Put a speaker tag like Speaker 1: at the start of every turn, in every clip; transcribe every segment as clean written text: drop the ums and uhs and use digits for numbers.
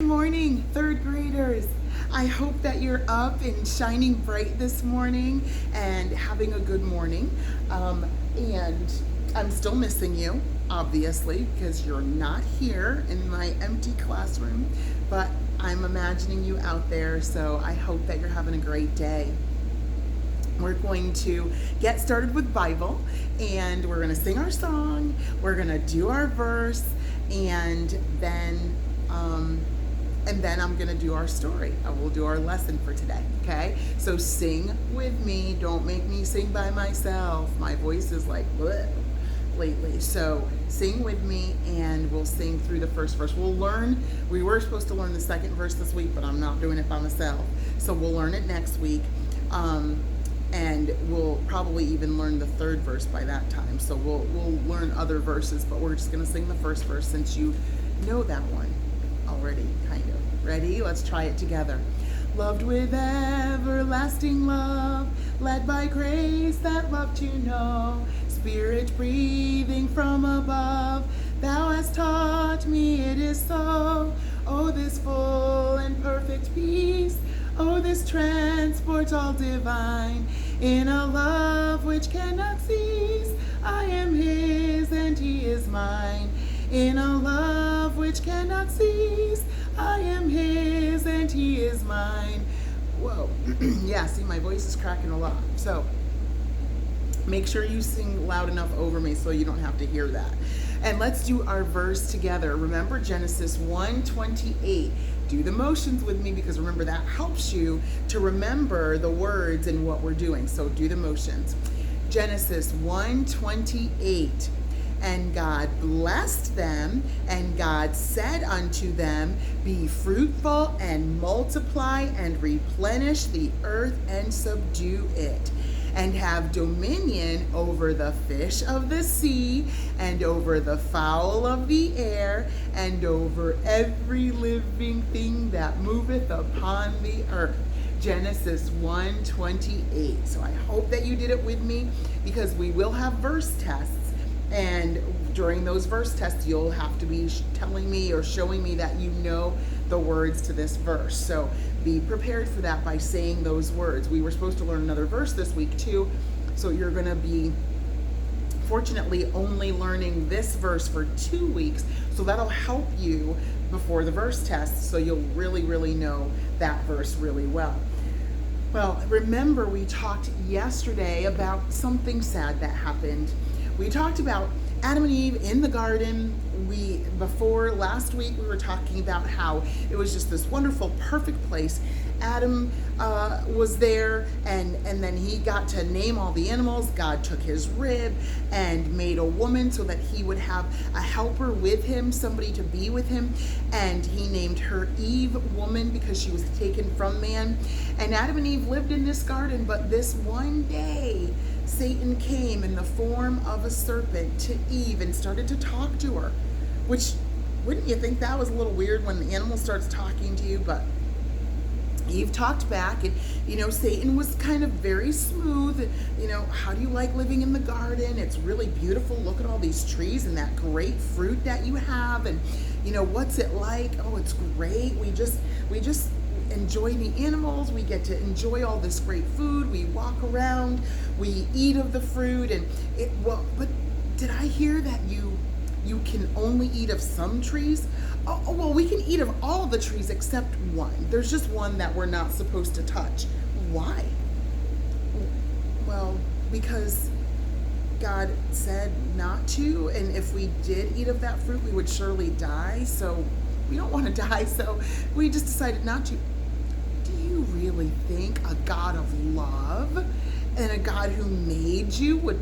Speaker 1: Good morning, third graders. I hope that you're up and shining bright this morning and having a good morning. And I'm still missing you, obviously, because you're not here in my empty classroom, but I'm imagining you out there, so I hope that you're having a great day. We're going to get started with Bible, and we're going to sing our song, we're going to do our verse, and then I'm going to do our story. We'll do our lesson for today, okay? So sing with me. Don't make me sing by myself. My voice is like bleh lately. So sing with me, and we'll sing through the first verse. We were supposed to learn the second verse this week, but I'm not doing it by myself. So we'll learn it next week. And we'll probably even learn the third verse by that time. So we'll learn other verses, but we're just going to sing the first verse since you know that one already, kind of. Ready? Let's try it together. Loved with everlasting love, led by grace that love to know, Spirit breathing from above, thou hast taught me it is so. Oh, this full and perfect peace, oh, this transport all divine, in a love which cannot cease, I am his and he is mine. In a love which cannot cease, I am his and he is mine. Whoa. Yeah, see, my voice is cracking a lot. So make sure you sing loud enough over me so you don't have to hear that. And let's do our verse together. Remember Genesis 1:28. Do the motions with me, because remember, that helps you to remember the words and what we're doing. So do the motions. Genesis 1:28. And God blessed them, and God said unto them, be fruitful and multiply and replenish the earth and subdue it, and have dominion over the fish of the sea, and over the fowl of the air, and over every living thing that moveth upon the earth. Genesis 1:28. So I hope that you did it with me, because we will have verse tests. And during those verse tests, you'll have to be telling me or showing me that you know the words to this verse. So be prepared for that by saying those words. We were supposed to learn another verse this week too. So you're going to be, fortunately, only learning this verse for 2 weeks. So that'll help you before the verse test. So you'll really, really know that verse really well. Well, remember we talked yesterday about something sad that happened. We talked about Adam and Eve in the garden. Before last week, we were talking about how it was just this wonderful, perfect place. Adam was there, and then he got to name all the animals. God took his rib and made a woman so that he would have a helper with him, somebody to be with him. And he named her Eve, woman, because she was taken from man. And Adam and Eve lived in this garden, but this one day, Satan came in the form of a serpent to Eve and started to talk to her, which, wouldn't you think that was a little weird when the animal starts talking to you? But Eve talked back, and Satan was kind of very smooth. How do you like living in the garden? It's really beautiful. Look at all these trees and that great fruit that you have. And what's it like? Oh, it's great. We just enjoy the animals. We get to enjoy all this great food. We walk around, we eat of the fruit, and but did I hear that you can only eat of some trees? Oh, well, we can eat of all the trees except one. There's just one that we're not supposed to touch. Why? Well, because God said not to, and if we did eat of that fruit, we would surely die. So we don't want to die, so we just decided not to. Do you really think a God of love and a God who made you would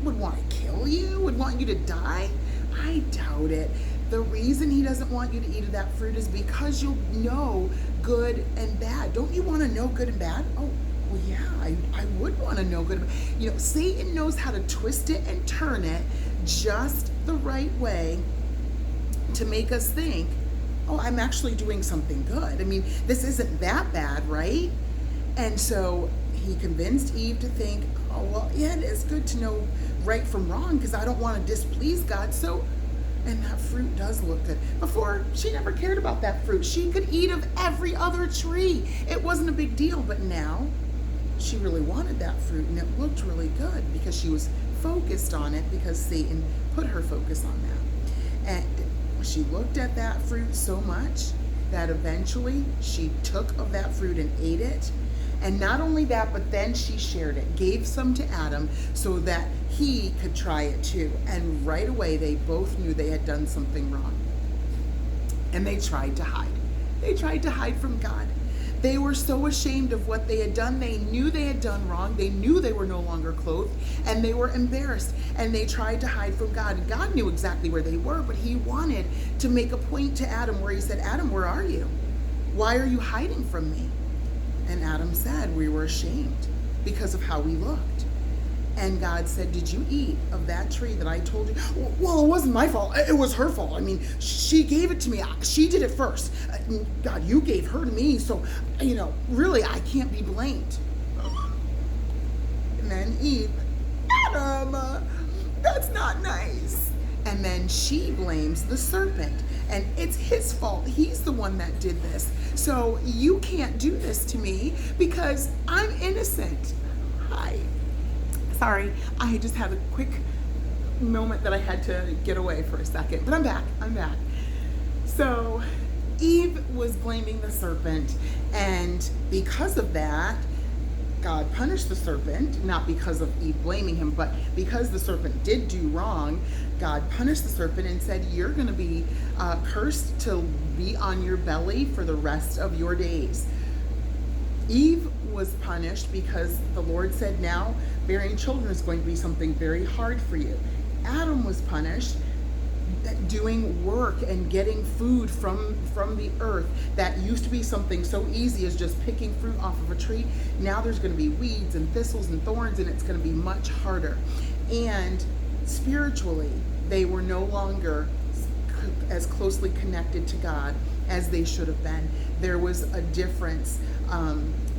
Speaker 1: want to kill you, would want you to die? I doubt it. The reason he doesn't want you to eat of that fruit is because you'll know good and bad. Don't you want to know good and bad? Oh, well, yeah, I would want to know good and bad. Satan knows how to twist it and turn it just the right way to make us think, oh, I'm actually doing something good. I mean, this isn't that bad, right? And so he convinced Eve to think, oh, well, yeah, it is good to know right from wrong because I don't want to displease God. So And that fruit does look good. Before, she never cared about that fruit. She could eat of every other tree. It wasn't a big deal, but now she really wanted that fruit, and it looked really good because she was focused on it, because Satan put her focus on that. And she looked at that fruit so much that eventually she took of that fruit and ate it. And not only that, but then she shared it, gave some to Adam so that he could try it too. And right away, they both knew they had done something wrong. And they tried to hide. They tried to hide from God. They were so ashamed of what they had done. They knew they had done wrong. They knew they were no longer clothed, and they were embarrassed. And they tried to hide from God. And God knew exactly where they were, but he wanted to make a point to Adam where he said, Adam, where are you? Why are you hiding from me? And Adam said, we were ashamed because of how we looked. And God said, did you eat of that tree that I told you? Well, it wasn't my fault. It was her fault. I mean, she gave it to me. She did it first. God, you gave her to me. So, really, I can't be blamed. And then Eve, Adam, that's not nice. And then she blames the serpent. And it's his fault. He's the one that did this. So you can't do this to me because I'm innocent. Hi. Sorry, I just had a quick moment that I had to get away for a second. But I'm back. So Eve was blaming the serpent. And because of that, God punished the serpent, not because of Eve blaming him, but because the serpent did do wrong. God punished the serpent and said, you're going to be cursed to be on your belly for the rest of your days. Eve was punished because the Lord said, now bearing children is going to be something very hard for you. Adam was punished doing work and getting food from the earth that used to be something so easy as just picking fruit off of a tree. Now there's going to be weeds and thistles and thorns, and it's going to be much harder. And spiritually, they were no longer as closely connected to God as they should have been. There was a difference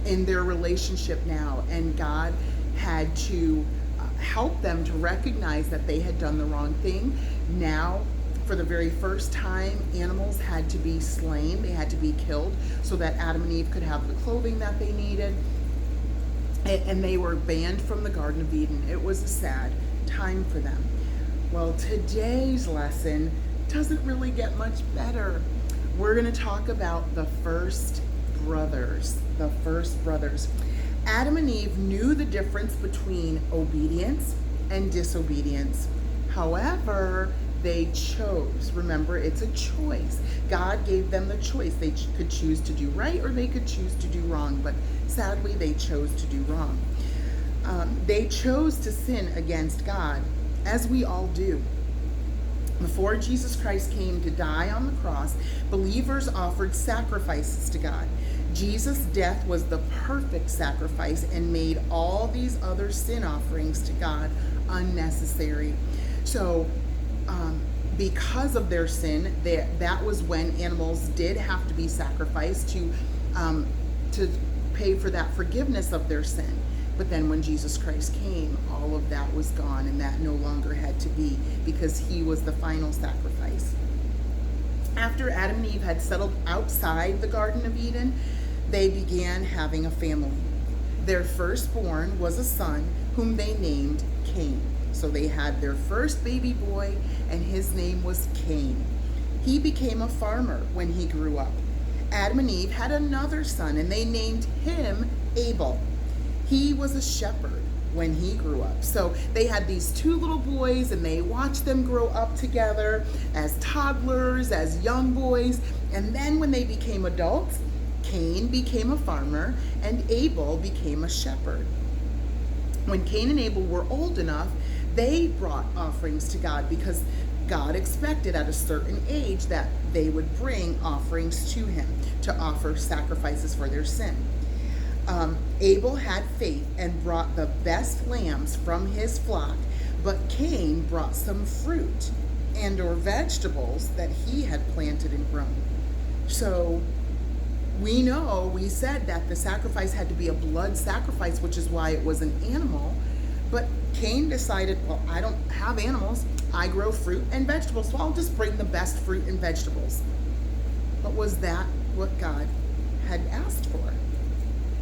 Speaker 1: in their relationship now, and God had to help them to recognize that they had done the wrong thing. Now, for the very first time, animals had to be slain. They had to be killed so that Adam and Eve could have the clothing that they needed. And they were banned from the Garden of Eden. It was a sad time for them. Well, today's lesson doesn't really get much better. We're going to talk about the first brothers. The first brothers. Adam and Eve knew the difference between obedience and disobedience. However, they chose. Remember, it's a choice. God gave them the choice. They could choose to do right or they could choose to do wrong, but sadly, they chose to do wrong. They chose to sin against God, as we all do. Before Jesus Christ came to die on the cross, believers offered sacrifices to God. Jesus' death was the perfect sacrifice and made all these other sin offerings to God unnecessary. So, because of their sin, that was when animals did have to be sacrificed to pay for that forgiveness of their sin. But then when Jesus Christ came, all of that was gone, and that no longer had to be, because he was the final sacrifice. After Adam and Eve had settled outside the Garden of Eden, they began having a family. Their firstborn was a son whom they named Cain. So they had their first baby boy, and his name was Cain. He became a farmer when he grew up. Adam and Eve had another son, and they named him Abel. He was a shepherd when he grew up. So they had these two little boys, and they watched them grow up together as toddlers, as young boys. And then when they became adults, Cain became a farmer, and Abel became a shepherd. When Cain and Abel were old enough, they brought offerings to God because God expected at a certain age that they would bring offerings to him to offer sacrifices for their sin. Abel had faith and brought the best lambs from his flock, but Cain brought some fruit and or vegetables that he had planted and grown. So we said that the sacrifice had to be a blood sacrifice, which is why it was an animal. But Cain decided, well, I don't have animals. I grow fruit and vegetables, so I'll just bring the best fruit and vegetables. But was that what God had asked for?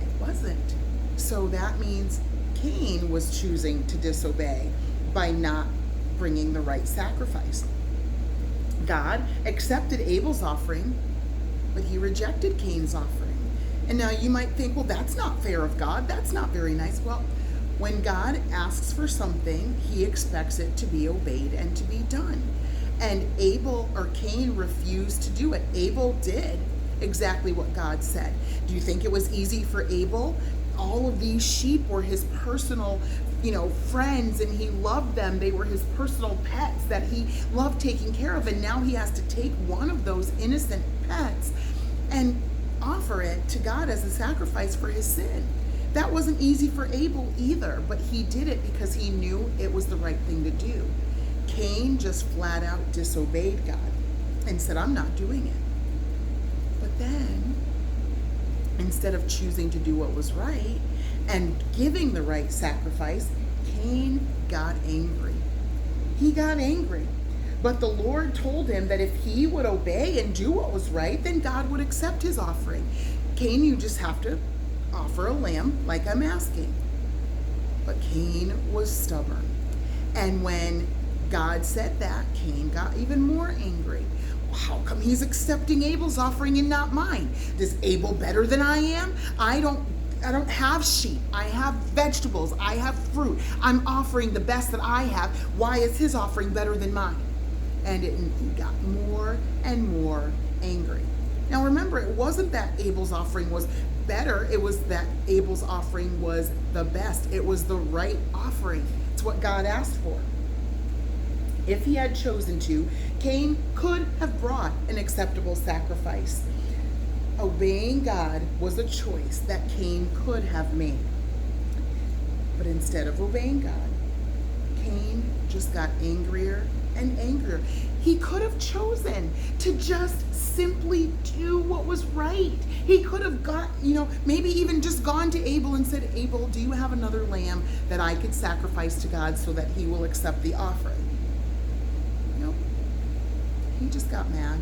Speaker 1: It wasn't. So that means Cain was choosing to disobey by not bringing the right sacrifice. God accepted Abel's offering, but he rejected Cain's offering. And now you might think, well, that's not fair of God. That's not very nice. Well, when God asks for something, he expects it to be obeyed and to be done. And Cain refused to do it. Abel did exactly what God said. Do you think it was easy for Abel? All of these sheep were his personal, friends, and he loved them. They were his personal pets that he loved taking care of. And now he has to take one of those innocent pets and offer it to God as a sacrifice for his sin. That wasn't easy for Abel either, but he did it because he knew it was the right thing to do. Cain just flat out disobeyed God and said, I'm not doing it. But then, instead of choosing to do what was right and giving the right sacrifice, Cain got angry. He got angry. But the Lord told him that if he would obey and do what was right, then God would accept his offering. Cain, you just have to offer a lamb like I'm asking. But Cain was stubborn. And when God said that, Cain got even more angry. Well, how come he's accepting Abel's offering and not mine? Is Abel better than I am? I don't have sheep. I have vegetables. I have fruit. I'm offering the best that I have. Why is his offering better than mine? And he got more and more angry. Now remember, it wasn't that Abel's offering was better. It was that Abel's offering was the best. It was the right offering. It's what God asked for. If he had chosen to, Cain could have brought an acceptable sacrifice. Obeying God was a choice that Cain could have made. But instead of obeying God, Cain just got angrier and angrier. He could have chosen to just simply do what was right. He could have maybe even just gone to Abel and said, Abel, do you have another lamb that I could sacrifice to God so that he will accept the offering? Nope. He just got mad.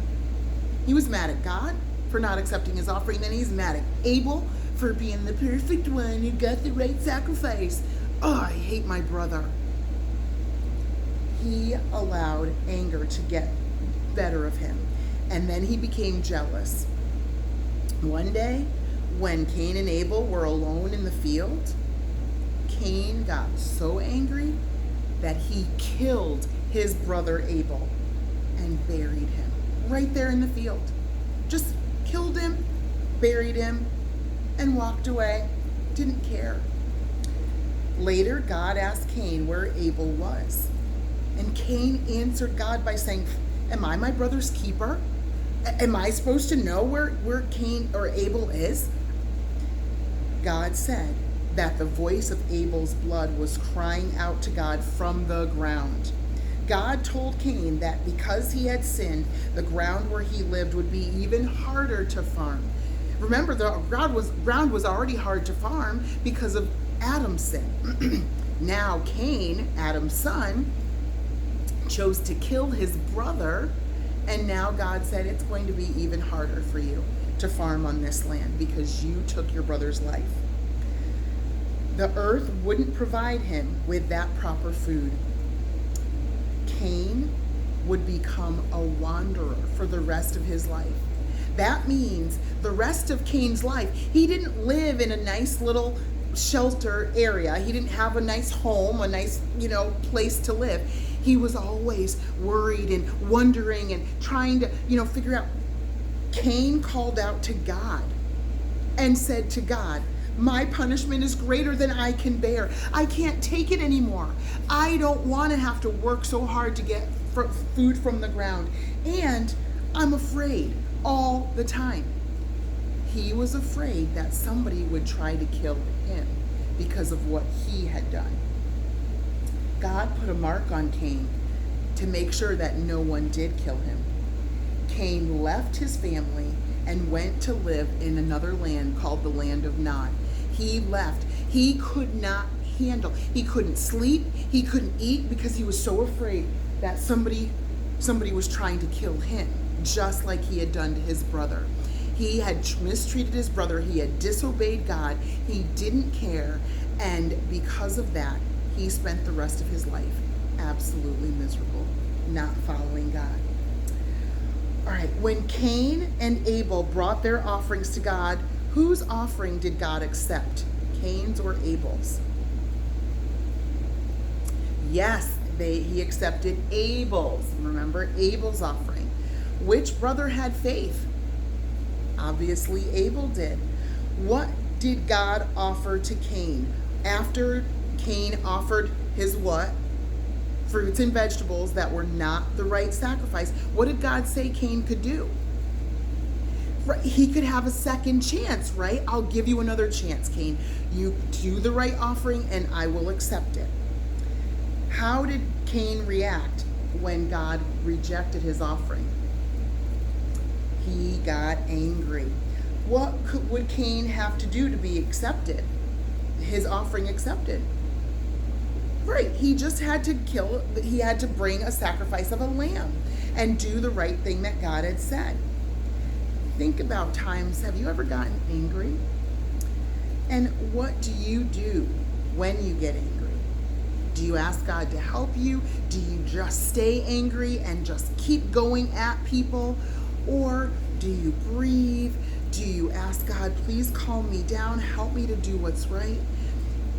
Speaker 1: He was mad at God for not accepting his offering. Then he's mad at Abel for being the perfect one who got the right sacrifice. Oh, I hate my brother. He allowed anger to get better of him. And then he became jealous. One day, when Cain and Abel were alone in the field, Cain got so angry that he killed his brother Abel and buried him right there in the field. Just killed him, buried him, and walked away. Didn't care. Later, God asked Cain where Abel was. And Cain answered God by saying, am I my brother's keeper? Am I supposed to know where Cain or Abel is? God said that the voice of Abel's blood was crying out to God from the ground. God told Cain that because he had sinned, the ground where he lived would be even harder to farm. Remember, the ground was already hard to farm because of Adam's sin. Now Cain, Adam's son, chose to kill his brother, and now God said it's going to be even harder for you to farm on this land because you took your brother's life. The earth wouldn't provide him with that proper food. Cain would become a wanderer for the rest of his life. That means the rest of Cain's life, he didn't live in a nice little shelter area. He didn't have a nice home, a nice, place to live. He was always worried and wondering and trying to, figure out. Cain called out to God and said to God, my punishment is greater than I can bear. I can't take it anymore. I don't want to have to work so hard to get food from the ground. And I'm afraid all the time. He was afraid that somebody would try to kill him because of what he had done. God put a mark on Cain to make sure that no one did kill him. Cain left his family and went to live in another land called the land of Nod. He left. He could not handle. He couldn't sleep. He couldn't eat because he was so afraid that somebody was trying to kill him, just like he had done to his brother. He had mistreated his brother. He had disobeyed God. He didn't care. And because of that, he spent the rest of his life absolutely miserable, not following God. All right, when Cain and Abel brought their offerings to God, whose offering did God accept? Cain's or Abel's? Yes, he accepted Abel's. Remember, Abel's offering. Which brother had faith? Obviously, Abel did. What did God offer to Cain? After Cain offered his what? Fruits and vegetables that were not the right sacrifice. What did God say Cain could do? Right, he could have a second chance, right? I'll give you another chance, Cain. You do the right offering and I will accept it. How did Cain react when God rejected his offering? He got angry. What would Cain have to do to be accepted? His offering accepted? Right, he just had to he had to bring a sacrifice of a lamb and do the right thing that God had said. Think about times, have you ever gotten angry? And what do you do when you get angry? Do you ask God to help you? Do you just stay angry and just keep going at people? Or do you breathe? Do you ask God, please calm me down, help me to do what's right?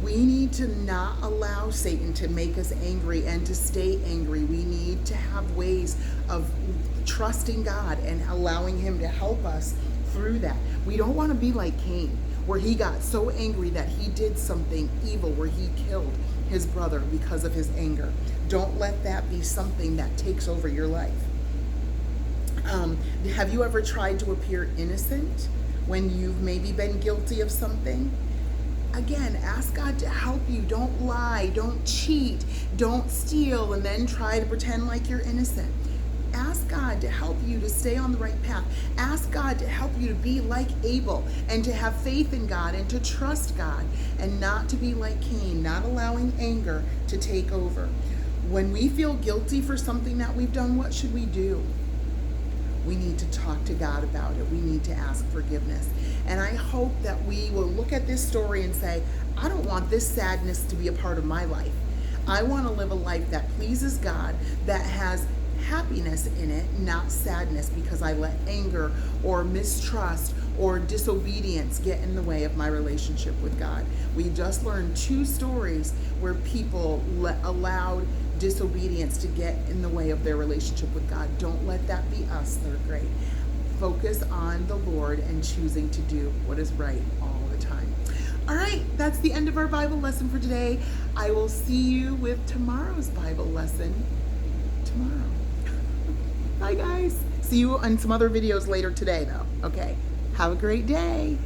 Speaker 1: We need to not allow Satan to make us angry and to stay angry. We need to have ways of trusting God and allowing him to help us through that. We don't want to be like Cain, where he got so angry that he did something evil, where he killed his brother because of his anger. Don't let that be something that takes over your life. Have you ever tried to appear innocent when you've maybe been guilty of something? Again, ask God to help you. Don't lie, don't cheat, don't steal, and then try to pretend like you're innocent. Ask God to help you to stay on the right path. Ask God to help you to be like Abel and to have faith in God and to trust God and not to be like Cain, not allowing anger to take over. When we feel guilty for something that we've done, what should we do? We need to talk to God about it. We need to ask forgiveness. And I hope that we will look at this story and say, I don't want this sadness to be a part of my life. I want to live a life that pleases God, that has happiness in it, not sadness, because I let anger or mistrust or disobedience get in the way of my relationship with God. We just learned 2 stories where people allowed disobedience to get in the way of their relationship with God. Don't let that be us. They're great. Focus on the Lord and choosing to do what is right all the time. All right, that's the end of our Bible lesson for today. I will see you with tomorrow's Bible lesson tomorrow. Bye, guys. See you on some other videos later today, though. Okay, have a great day.